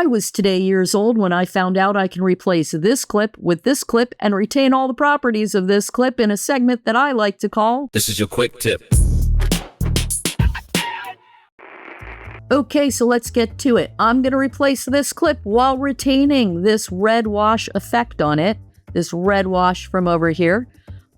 I was today years old when I found out I can replace this clip with this clip and retain all the properties of this clip in a segment that I like to call This is your quick tip. Okay, so let's get to it. I'm going to replace this clip while retaining this red wash effect on it, this red wash from over here.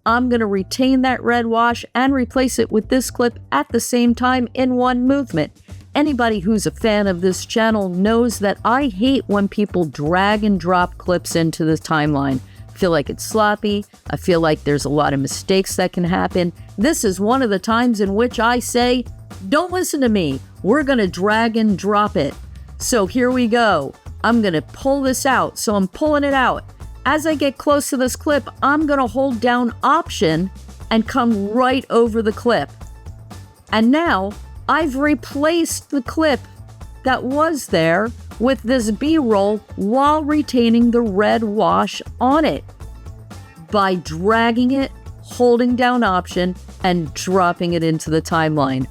I'm going to retain that red wash and replace it with this clip at the same time in one movement. Anybody who's a fan of this channel knows that I hate when people drag and drop clips into the timeline. I feel like it's sloppy. I feel like there's a lot of mistakes that can happen. This is one of the times in which I say, don't listen to me. We're going to drag and drop it. So here we go. I'm going to pull this out. So I'm pulling it out. As I get close to this clip, I'm going to hold down Option and come right over the clip. And now I've replaced the clip that was there with this B-roll while retaining the red wash on it by dragging it, holding down Option, and dropping it into the timeline.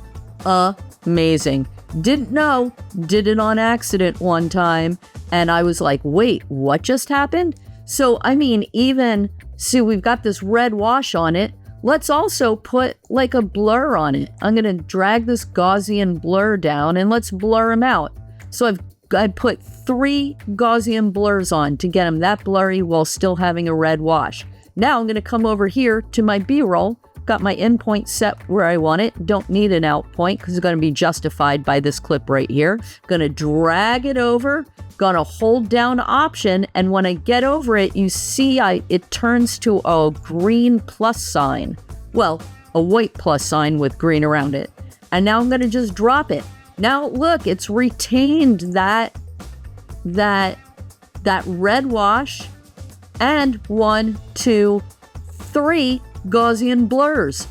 Amazing. Didn't know, did it on accident one time, and I was like, wait, what just happened? So, I mean, even, see, we've got this red wash on it. Let's also put like a blur on it. I'm going to drag this Gaussian blur down and let's blur them out. So I put 3 Gaussian blurs on to get them that blurry while still having a red wash. Now I'm going to come over here to my B-roll. Got my in point set where I want it. Don't need an out point because it's going to be justified by this clip right here. Going to drag it over. Going to hold down Option, and when I get over it, you see it turns to a green plus sign. Well, a white plus sign with green around it. And now I'm going to just drop it. Now look, it's retained that red wash and 1, 2, 3 Gaussian blurs.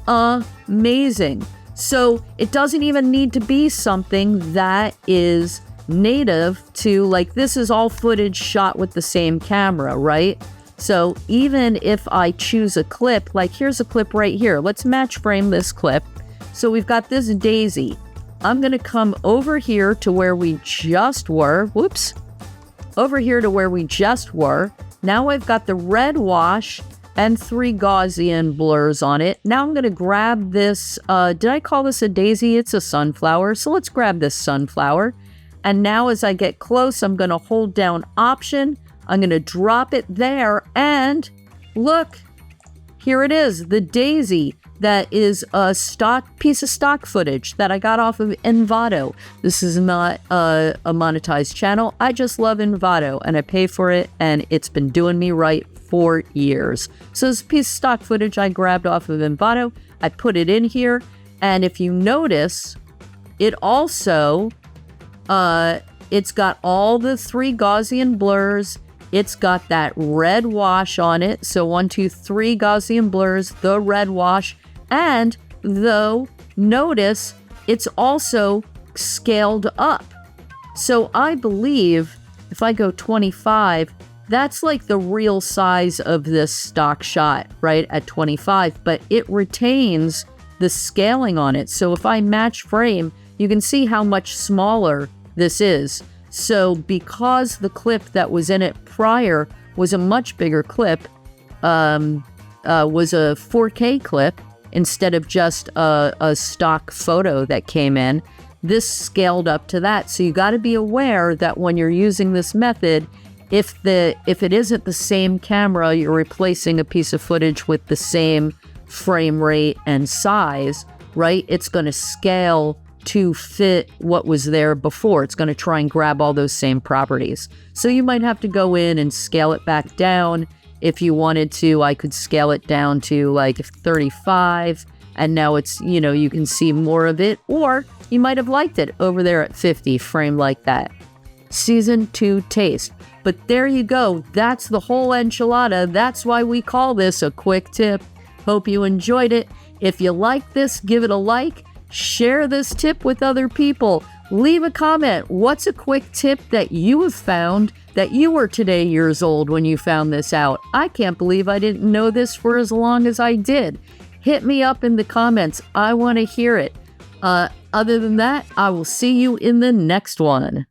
Amazing. So it doesn't even need to be something that is native to, like, this is all footage shot with the same camera, right? So even if I choose a clip, like here's a clip right here. Let's match frame this clip. So we've got this daisy. I'm going to come over here to where we just were. Whoops. Over here to where we just were. Now I've got the red wash and 3 Gaussian blurs on it. Now I'm going to grab this. Did I call this a daisy? It's a sunflower. So let's grab this sunflower. And now as I get close, I'm going to hold down Option. I'm going to drop it there. And look, here it is, the daisy that is a piece of stock footage that I got off of Envato. This is not a monetized channel. I just love Envato and I pay for it and it's been doing me right for years. So this piece of stock footage I grabbed off of Envato. I put it in here. And if you notice, it also... it's got all the 3 Gaussian blurs. It's got that red wash on it. So 1, 2, 3 Gaussian blurs, the red wash. And though, notice it's also scaled up. So I believe if I go 25, that's like the real size of this stock shot, right? At 25, but it retains the scaling on it. So if I match frame, you can see how much smaller this is. So because the clip that was in it prior was a much bigger clip, was a 4K clip instead of just a stock photo that came in, this scaled up to that. So you got to be aware that when you're using this method, if it isn't the same camera, you're replacing a piece of footage with the same frame rate and size, right? It's going to scale to fit what was there before. It's going to try and grab all those same properties. So you might have to go in and scale it back down. If you wanted to, I could scale it down to like 35, and now it's, you can see more of it, or you might have liked it over there at 50, framed like that. Season 2 taste. But there you go. That's the whole enchilada. That's why we call this a quick tip. Hope you enjoyed it. If you like this, give it a like. Share this tip with other people. Leave a comment. What's a quick tip that you have found that you were today years old when you found this out? I can't believe I didn't know this for as long as I did. Hit me up in the comments. I want to hear it. Other than that, I will see you in the next one.